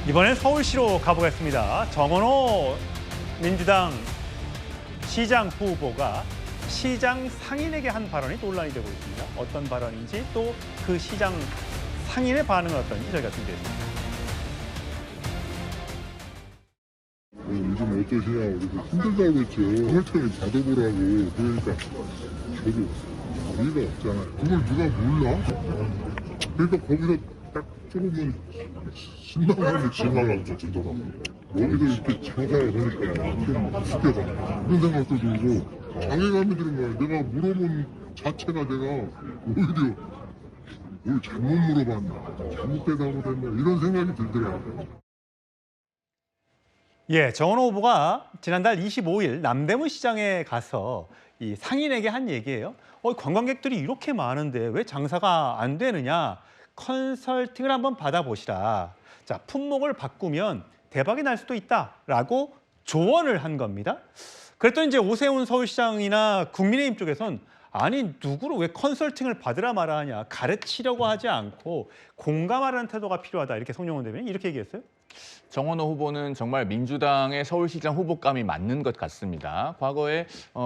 이번엔 서울시로 가보겠습니다. 정원호 민주당 시장 후보가 시장 상인에게 한 발언이 논란이 되고 있습니다. 어떤 발언인지 또 그 시장 상인의 반응은 어떤지 저희가 준비했습니다. 요즘 어떠시냐, 우리도 힘들다고 했죠. 혈통이 받아보라고. 그러니까 저도 어이가 없잖아요. 그걸 누가 몰라? 그러니까 거기서 딱 조금은 신나가지고 지나가고 주더라고요. 여기도 이렇게 장사를 하니까 좀 숙여가 그런 생각도 들고 자괴감이 드는 거야. 내가 물어본 자체가 내가 오히려 뭘 잘못 물어봤나, 잘못 대답을 했나 이런 생각이 들더라고요. 예, 정원호 후보가 지난달 25일 남대문 시장에 가서 이 상인에게 한 얘기예요. 관광객들이 이렇게 많은데 왜 장사가 안 되느냐? 컨설팅을 한번 받아보시라. 자, 품목을 바꾸면 대박이 날 수도 있다라고 조언을 한 겁니다. 그랬더니 이제 오세훈 서울시장이나 국민의힘 쪽에선 아니 누구를 왜 컨설팅을 받으라 말아 하냐, 가르치려고 하지 않고 공감하라는 태도가 필요하다, 이렇게 성룡원 대변인이 이렇게 얘기했어요. 정원호 후보는 정말 민주당의 서울시장 후보감이 맞는 것 같습니다. 과거에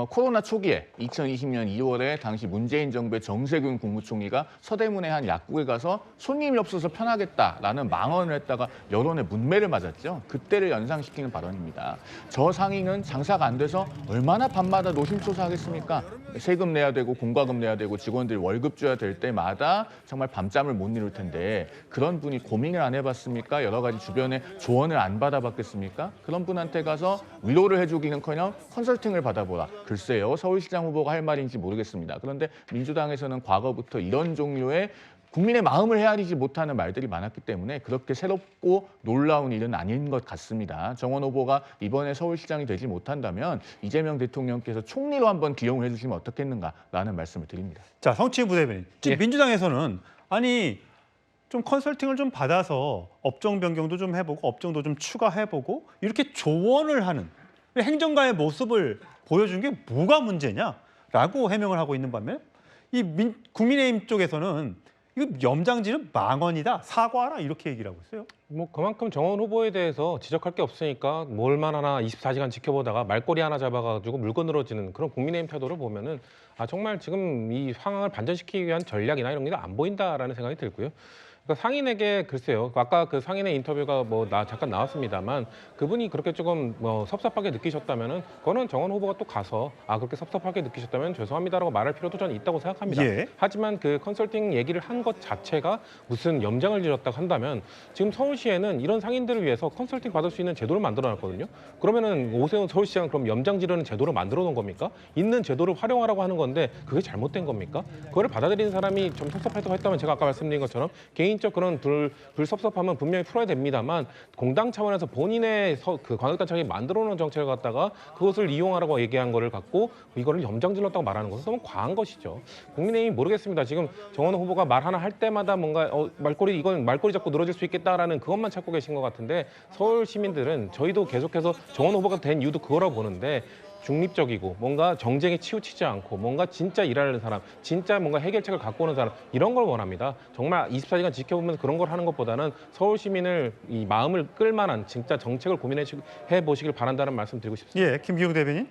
코로나 초기에 2020년 2월에 당시 문재인 정부의 정세균 국무총리가 서대문의 한 약국에 가서 손님이 없어서 편하겠다라는 망언을 했다가 여론의 문매를 맞았죠. 그때를 연상시키는 발언입니다. 저 상인은 장사가 안 돼서 얼마나 밤마다 노심초사하겠습니까? 세금 내야 되고 공과금 내야 되고 직원들 월급 줘야 될 때마다 정말 밤잠을 못 이룰 텐데 그런 분이 고민을 안 해봤습니까? 여러 가지 주변에 조언을 안 받아봤겠습니까? 그런 분한테 가서 위로를 해주기는커녕 컨설팅을 받아보라. 글쎄요, 서울시장 후보가 할 말인지 모르겠습니다. 그런데 민주당에서는 과거부터 이런 종류의 국민의 마음을 헤아리지 못하는 말들이 많았기 때문에 그렇게 새롭고 놀라운 일은 아닌 것 같습니다. 정원 후보가 이번에 서울시장이 되지 못한다면 이재명 대통령께서 총리로 한번 기용을 해주시면 어떻겠는가라는 말씀을 드립니다. 자, 성취 부대변인. 지금 예. 민주당에서는 아니 좀 컨설팅을 좀 받아서 업종 변경도 좀 해보고 업종도 좀 추가해보고 이렇게 조언을 하는 행정가의 모습을 보여준 게 뭐가 문제냐라고 해명을 하고 있는 반면 이 국민의힘 쪽에서는 이거 염장지는 망언이다, 사과하라, 이렇게 얘기를 하고 있어요. 뭐 그만큼 정원 후보에 대해서 지적할 게 없으니까 뭘만 하나 24시간 지켜보다가 말꼬리 하나 잡아가지고 물건 늘어지는 그런 국민의힘 태도를 보면은 정말 지금 이 상황을 반전시키기 위한 전략이나 이런 게 안 보인다라는 생각이 들고요. 그러니까 상인에게 글쎄요. 아까 그 상인의 인터뷰가 잠깐 나왔습니다만 그분이 그렇게 조금 섭섭하게 느끼셨다면은 그거는 정원 후보가 또 가서 그렇게 섭섭하게 느끼셨다면 죄송합니다라고 말할 필요도 저는 있다고 생각합니다. 예. 하지만 그 컨설팅 얘기를 한 것 자체가 무슨 염장을 지었다고 한다면 지금 서울시에는 이런 상인들을 위해서 컨설팅 받을 수 있는 제도를 만들어놨거든요. 그러면은 오세훈 서울시장은 그럼 염장 지르는 제도를 만들어 놓은 겁니까? 있는 제도를 활용하라고 하는 건데 그게 잘못된 겁니까? 그거를 받아들이는 사람이 좀 섭섭하다고 했다면 제가 아까 말씀드린 것처럼 개인적 그런 불섭섭함은 분명히 풀어야 됩니다만 공당 차원에서 본인의 그 광역단체장이 만들어 놓은 정책을 갖다가 그것을 이용하라고 얘기한 거를 갖고 이거를 염장질렀다고 말하는 것은 너무 과한 것이죠. 국민의힘이 모르겠습니다. 지금 정원 후보가 말 하나 할 때마다 뭔가 이건 말꼬리 잡고 늘어질 수 있겠다라는 그것만 찾고 계신 것 같은데 서울 시민들은 저희도 계속해서 정원 후보가 된 이유도 그거라고 보는데 중립적이고 뭔가 정쟁에 치우치지 않고 뭔가 진짜 일하는 사람, 진짜 뭔가 해결책을 갖고 오는 사람 이런 걸 원합니다. 정말 24시간 지켜보면서 그런 걸 하는 것보다는 서울 시민을 이 마음을 끌만한 진짜 정책을 고민해 보시길 바란다는 말씀 드리고 싶습니다. 예, 김기용 대변인.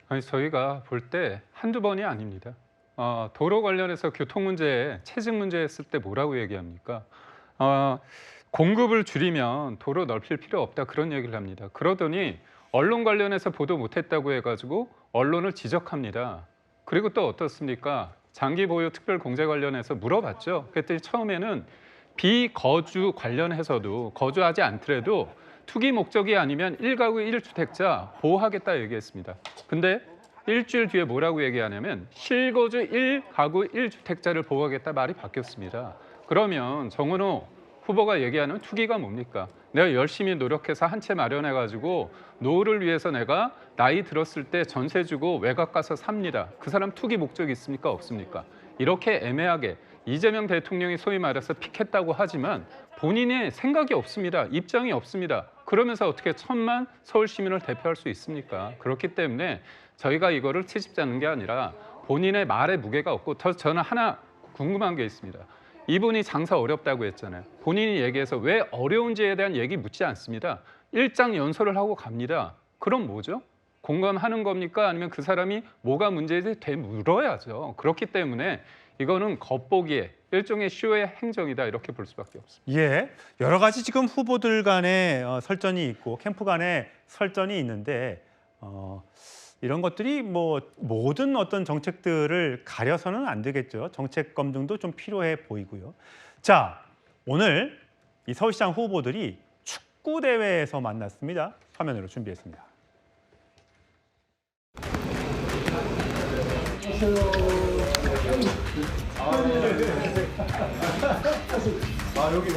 아니 저희가 볼 때 한두 번이 아닙니다. 도로 관련해서 교통 문제, 체증 문제 했을 때 뭐라고 얘기합니까? 공급을 줄이면 도로 넓힐 필요 없다 그런 얘기를 합니다. 그러더니 언론 관련해서 보도 못했다고 해가지고 언론을 지적합니다. 그리고 또 어떻습니까? 장기 보유 특별 공제 관련해서 물어봤죠. 그랬더니 처음에는 비거주 관련해서도 거주하지 않더라도 투기 목적이 아니면 1가구 1주택자 보호하겠다 얘기했습니다. 근데 일주일 뒤에 뭐라고 얘기하냐면 실거주 1가구 1주택자를 보호하겠다 말이 바뀌었습니다. 그러면 정은호 후보가 얘기하는 투기가 뭡니까? 내가 열심히 노력해서 한 채 마련해가지고 노후를 위해서 내가 나이 들었을 때 전세 주고 외곽 가서 삽니다. 그 사람 투기 목적이 있습니까? 없습니까? 이렇게 애매하게 이재명 대통령이 소위 말해서 픽했다고 하지만 본인의 생각이 없습니다. 입장이 없습니다. 그러면서 어떻게 1,000만 서울 시민을 대표할 수 있습니까? 그렇기 때문에 저희가 이거를 트집자는 게 아니라 본인의 말에 무게가 없고 저는 하나 궁금한 게 있습니다. 이분이 장사 어렵다고 했잖아요. 본인이 얘기해서 왜 어려운지에 대한 얘기 묻지 않습니다. 일장 연설을 하고 갑니다. 그럼 뭐죠? 공감하는 겁니까? 아니면 그 사람이 뭐가 문제인지 되물어야죠. 그렇기 때문에 이거는 겉보기에 일종의 쇼의 행정이다 이렇게 볼 수밖에 없습니다. 예, 여러 가지 지금 후보들 간에 설전이 있고 캠프 간에 설전이 있는데 이런 것들이 뭐 모든 어떤 정책들을 가려서는 안 되겠죠. 정책 검증도 좀 필요해 보이고요. 자, 오늘 이 서울시장 후보들이 축구 대회에서 만났습니다. 화면으로 준비했습니다. 여기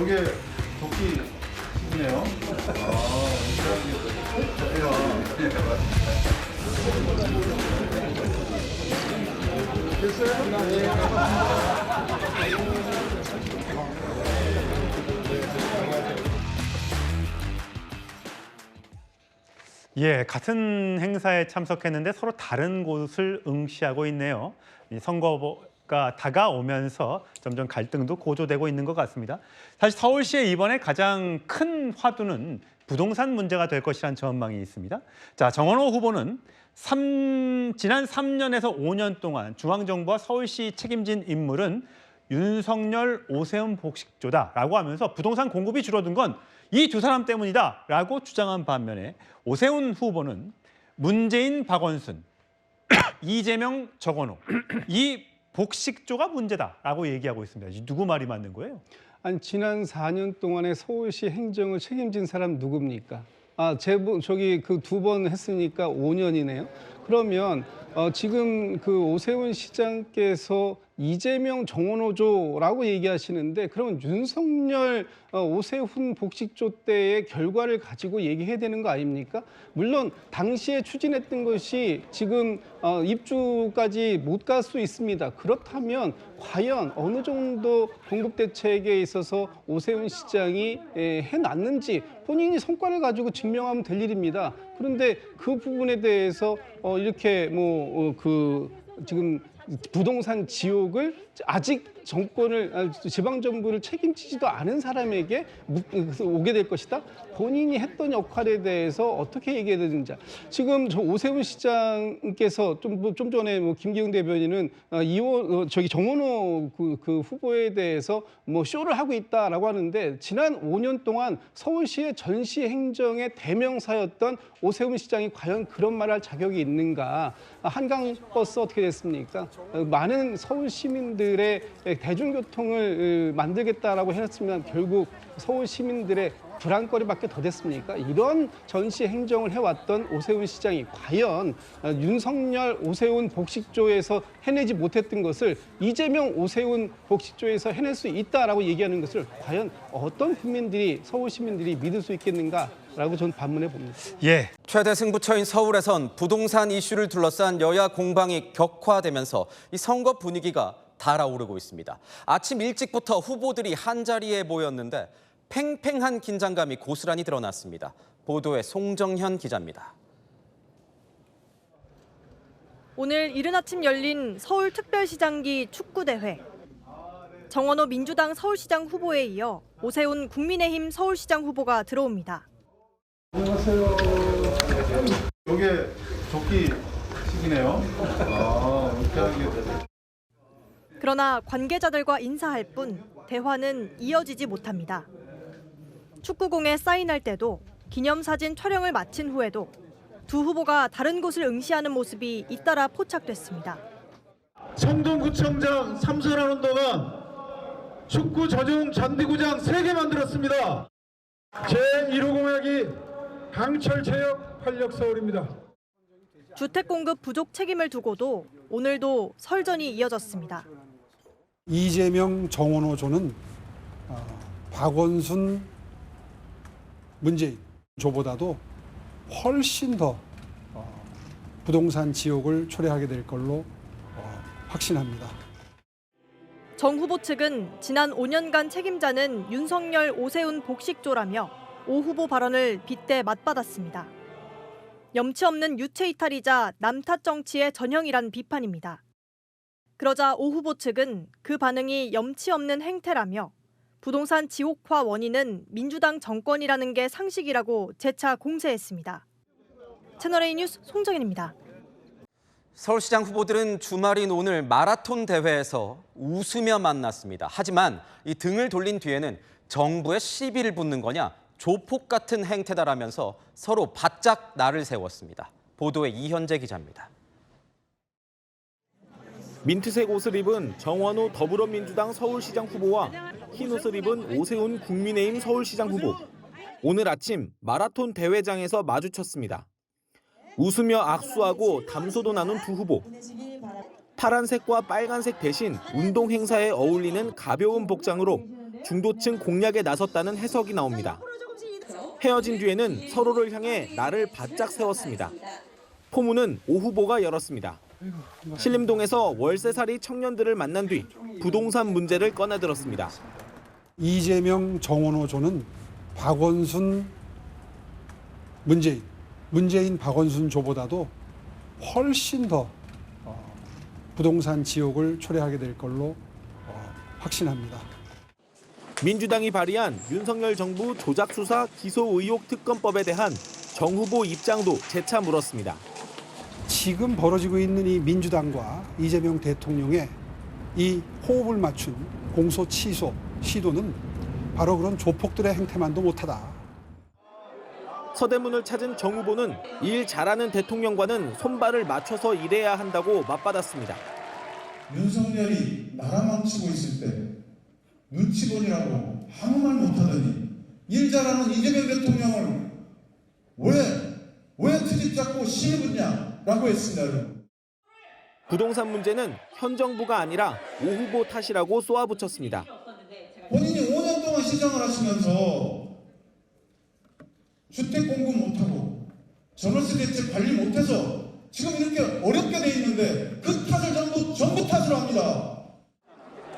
도끼시네요. 예, 같은 행사에 참석했는데 서로 다른 곳을 응시하고 있네요. 이 선거가 다가오면서 점점 갈등도 고조되고 있는 것 같습니다. 사실 서울시의 이번에 가장 큰 화두는 부동산 문제가 될 것이라는 전망이 있습니다. 자, 정원호 후보는 지난 3년에서 5년 동안 중앙정부와 서울시 책임진 인물은 윤석열, 오세훈 복식조다라고 하면서 부동산 공급이 줄어든 건 이 두 사람 때문이다라고 주장한 반면에 오세훈 후보는 문재인, 박원순, 이재명, 정원호 이 복식조가 문제다라고 얘기하고 있습니다. 누구 말이 맞는 거예요? 아니 지난 4년 동안에 서울시 행정을 책임진 사람 누굽니까? 저기 그 2번 했으니까 5년이네요. 그러면 지금 그 오세훈 시장께서 이재명 정원호조라고 얘기하시는데 그러면 윤석열 오세훈 복식조 때의 결과를 가지고 얘기해야 되는 거 아닙니까? 물론 당시에 추진했던 것이 지금 입주까지 못 갈 수 있습니다. 그렇다면 과연 어느 정도 공급 대책에 있어서 오세훈 시장이 해놨는지 본인이 성과를 가지고 증명하면 될 일입니다. 그런데 그 부분에 대해서 이렇게 지금 부동산 지옥을 아직 지방 정부를 책임지지도 않은 사람에게 오게 될 것이다. 본인이 했던 역할에 대해서 어떻게 얘기해야 되는지. 지금 저 오세훈 시장께서 좀 전에 김기웅 대변인은 정원호 그 후보에 대해서 쇼를 하고 있다라고 하는데 지난 5년 동안 서울시의 전시 행정의 대명사였던 오세훈 시장이 과연 그런 말을 할 자격이 있는가? 한강 버스 어떻게 됐습니까? 많은 서울 시민들의 대중교통을 만들겠다라고 했으면 결국 서울 시민들의 불안거리밖에 더 됐습니까? 이런 전시 행정을 해왔던 오세훈 시장이 과연 윤석열 오세훈 복식조에서 해내지 못했던 것을 이재명 오세훈 복식조에서 해낼 수 있다라고 얘기하는 것을 과연 어떤 국민들이 서울 시민들이 믿을 수 있겠는가라고 저는 반문해 봅니다. 예. 최대 승부처인 서울에선 부동산 이슈를 둘러싼 여야 공방이 격화되면서 이 선거 분위기가 달아오르고 있습니다. 아침 일찍부터 후보들이 한자리에 모였는데 팽팽한 긴장감이 고스란히 드러났습니다. 보도에 송정현 기자입니다. 오늘 이른 아침 열린 서울특별시장기 축구대회. 정원호 민주당 서울시장 후보에 이어 오세훈 국민의힘 서울시장 후보가 들어옵니다. 안녕하세요. 이게 도끼시네요. 이렇게 하는 게. 그러나 관계자들과 인사할 뿐 대화는 이어지지 못합니다. 축구공에 사인할 때도 기념사진 촬영을 마친 후에도 두 후보가 다른 곳을 응시하는 모습이 잇따라 포착됐습니다. 성동구청장 삼선하는 동안 축구 전용 잔디구장 3개 만들었습니다. 제1호 공약이 강철체육 활력서울입니다. 주택 공급 부족 책임을 두고도 오늘도 설전이 이어졌습니다. 이재명 정원호조는 박원순 문재인 조보다도 훨씬 더 부동산 지옥을 초래하게 될 걸로 확신합니다. 정 후보 측은 지난 5년간 책임자는 윤석열, 오세훈 복식조라며 오 후보 발언을 빗대 맞받았습니다. 염치 없는 유체 이탈이자 남탓 정치의 전형이란 비판입니다. 그러자 오 후보 측은 그 반응이 염치 없는 행태라며 부동산 지옥화 원인은 민주당 정권이라는 게 상식이라고 재차 공세했습니다. 채널A 뉴스 송정인입니다. 서울시장 후보들은 주말인 오늘 마라톤 대회에서 웃으며 만났습니다. 하지만 이 등을 돌린 뒤에는 정부에 시비를 붙는 거냐, 조폭 같은 행태다라면서 서로 바짝 날을 세웠습니다. 보도에 이현재 기자입니다. 민트색 옷을 입은 정원호 더불어민주당 서울시장 후보와 흰 옷을 입은 오세훈 국민의힘 서울시장 후보. 오늘 아침 마라톤 대회장에서 마주쳤습니다. 웃으며 악수하고 담소도 나눈 두 후보. 파란색과 빨간색 대신 운동 행사에 어울리는 가벼운 복장으로 중도층 공략에 나섰다는 해석이 나옵니다. 헤어진 뒤에는 서로를 향해 날을 바짝 세웠습니다. 포문은 오 후보가 열었습니다. 신림동에서 월세살이 청년들을 만난 뒤 부동산 문제를 꺼내들었습니다. 이재명, 정원호 조는 박원순, 문재인, 박원순 조보다도 훨씬 더 부동산 지옥을 초래하게 될 걸로 확신합니다. 민주당이 발의한 윤석열 정부 조작수사 기소 의혹 특검법에 대한 정 후보 입장도 재차 물었습니다. 지금 벌어지고 있는 이 민주당과 이재명 대통령의 이 호흡을 맞춘 공소 취소 시도는 바로 그런 조폭들의 행태만도 못하다. 서대문을 찾은 정 후보는 일 잘하는 대통령과는 손발을 맞춰서 일해야 한다고 맞받았습니다. 윤석열이 나라 망치고 있을 때 눈치보느라고 아무 말 못하더니 일 잘하는 이재명 대통령을 왜 트집 잡고 시비 붙냐라고 했습니다. 부동산 문제는 현 정부가 아니라 오 후보 탓이라고 쏘아붙였습니다. 본인이 5년 동안 시장을 하시면서 주택 공급 못하고 전월세 대책 관리 못해서 지금 이렇게 어렵게 돼 있는데 그 탓을 정부 탓으로 합니다.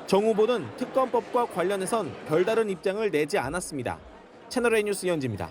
정 후보는 특검법과 관련해선 별다른 입장을 내지 않았습니다. 채널A 뉴스 이현지입니다.